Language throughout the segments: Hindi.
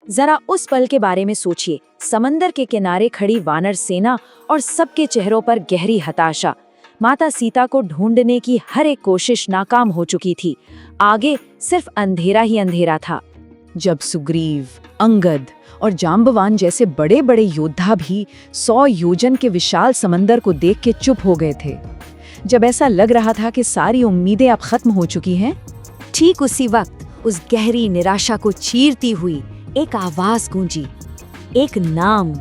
जरा उस पल के बारे में सोचिए, समंदर के किनारे खड़ी वानर सेना और सबके चेहरों पर गहरी हताशा। माता सीता को ढूंढने की हर एक कोशिश नाकाम हो चुकी थी। आगे सिर्फ अंधेरा ही अंधेरा था। जब सुग्रीव, अंगद और जाम्बवान जैसे बड़े बड़े योद्धा भी 100 योजन के विशाल समंदर को देख के चुप हो गए थे, जब ऐसा लग रहा था कि सारी उम्मीदें अब खत्म हो चुकी हैं, ठीक उसी वक्त उस गहरी निराशा को चीरती हुई एक आवाज गूंजी, एक नाम,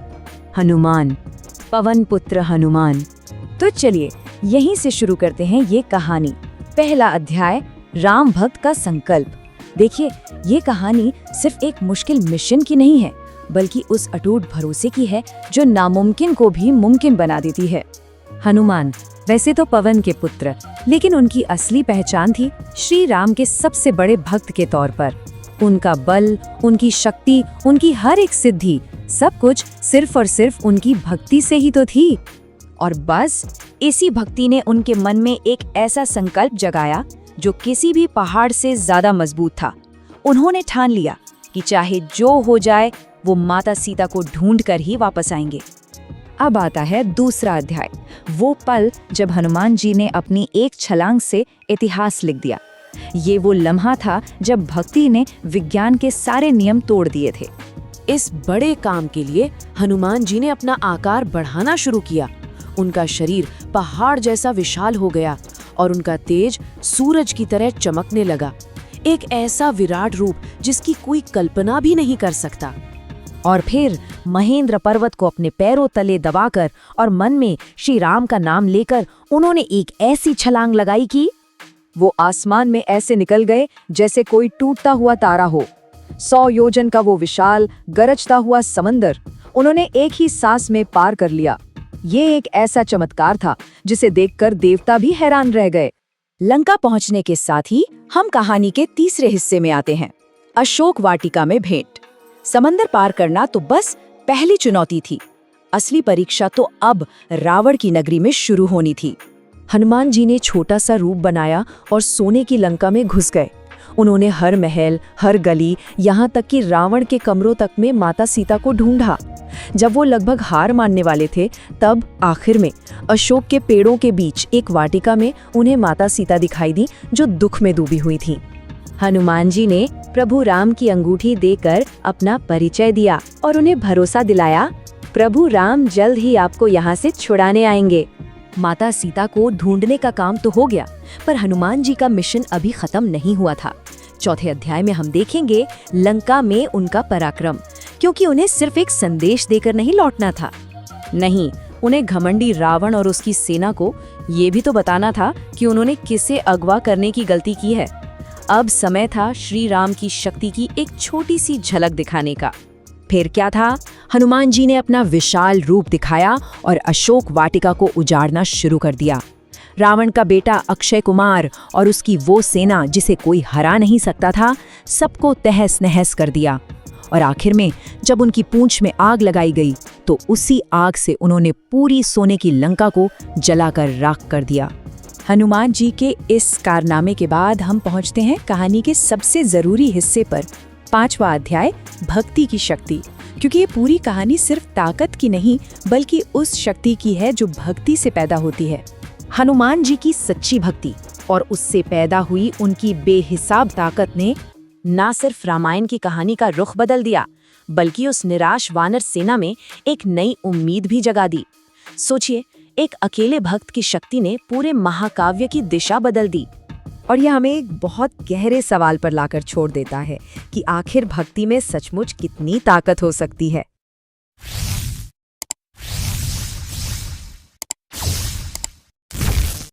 हनुमान, पवन पुत्र हनुमान। तो चलिए यहीं से शुरू करते हैं ये कहानी। पहला अध्याय, राम भक्त का संकल्प। देखिए, ये कहानी सिर्फ एक मुश्किल मिशन की नहीं है, बल्कि उस अटूट भरोसे की है जो नामुमकिन को भी मुमकिन बना देती है। हनुमान वैसे तो पवन के पुत्र, लेकिन उनकी असली पहचान थी श्री राम के सबसे बड़े भक्त के तौर पर। उनका बल, उनकी शक्ति, उनकी हर एक सिद्धि, सब कुछ सिर्फ और सिर्फ उनकी भक्ति से ही तो थी। और बस इसी भक्ति ने उनके मन में एक ऐसा संकल्प जगाया जो किसी भी पहाड़ से ज्यादा मजबूत था। उन्होंने ठान लिया कि चाहे जो हो जाए वो माता सीता को ढूंढ कर ही वापस आएंगे। अब आता है दूसरा अध्याय, वो पल जब हनुमान जी ने अपनी एक छलांग से इतिहास लिख दिया। ये वो लम्हा था जब भक्ति ने विज्ञान के सारे नियम तोड़ दिए थे। इस बड़े काम के लिए हनुमान जी ने अपना आकार बढ़ाना शुरू किया। उनका शरीर पहाड़ जैसा विशाल हो गया और उनका तेज सूरज की तरह चमकने लगा। एक ऐसा विराट रूप जिसकी कोई कल्पना भी नहीं कर सकता। और फिर महेंद्र पर्वत को अपने पैरों तले दबाकर और मन में श्री राम का नाम लेकर उन्होंने एक ऐसी छलांग लगाई कि वो आसमान में ऐसे निकल गए जैसे कोई टूटता हुआ तारा हो। 100 योजन का वो विशाल गरजता हुआ समंदर उन्होंने एक ही सांस में पार कर लिया। ये एक ऐसा चमत्कार था जिसे देखकर देवता भी हैरान रह गए। लंका पहुंचने के साथ ही हम कहानी के तीसरे हिस्से में आते हैं, अशोक वाटिका में भेंट। समंदर पार करना तो बस पहली चुनौती थी, असली परीक्षा तो अब रावण की नगरी में शुरू होनी थी। हनुमान जी ने छोटा सा रूप बनाया और सोने की लंका में घुस गए। उन्होंने हर महल, हर गली, यहाँ तक कि रावण के कमरों तक में माता सीता को ढूंढा। जब वो लगभग हार मानने वाले थे, तब आखिर में अशोक के पेड़ों के बीच एक वाटिका में उन्हें माता सीता दिखाई दी, जो दुख में डूबी हुई थी। हनुमान जी ने प्रभु राम की अंगूठी देकर अपना परिचय दिया और उन्हें भरोसा दिलाया, प्रभु राम जल्द ही आपको यहाँ से छुड़ाने आएंगे। माता सीता को ढूंढने का काम तो हो गया, पर हनुमान जी का मिशन अभी खत्म नहीं हुआ था। चौथे अध्याय में हम देखेंगे लंका में उनका पराक्रम, क्योंकि उन्हें सिर्फ एक संदेश देकर नहीं लौटना था। नहीं, उन्हें घमंडी रावण और उसकी सेना को ये भी तो बताना था कि उन्होंने किसे अगवा करने की गलती की है। अब समय था श्री राम की शक्ति की एक छोटी सी झलक दिखाने का। फिर क्या था, हनुमान जी ने अपना विशाल रूप दिखाया और अशोक वाटिका को उजाड़ना शुरू कर दिया। रावण का बेटा अक्षय कुमार और उसकी वो सेना जिसे कोई हरा नहीं सकता था, सबको तहस नहस कर दिया। और आखिर में जब उनकी पूंछ में आग लगाई गई, तो उसी आग से उन्होंने पूरी सोने की लंका को जलाकर राख कर दिया। हनुमान जी के इस कारनामे के बाद हम पहुंचते हैं कहानी के सबसे जरूरी हिस्से पर, 5वां अध्याय, भक्ति की शक्ति। क्योंकि ये पूरी कहानी सिर्फ ताकत की नहीं, बल्कि उस शक्ति की है जो भक्ति से पैदा होती है। हनुमान जी की सच्ची भक्ति और उससे पैदा हुई उनकी बेहिसाब ताकत ने न सिर्फ रामायण की कहानी का रुख बदल दिया, बल्कि उस निराश वानर सेना में एक नई उम्मीद भी जगा दी। सोचिए, एक अकेले भक्त की शक्ति ने पूरे महाकाव्य की दिशा बदल दी। और यह हमें एक बहुत गहरे सवाल पर लाकर छोड़ देता है कि आखिर भक्ति में सचमुच कितनी ताकत हो सकती है।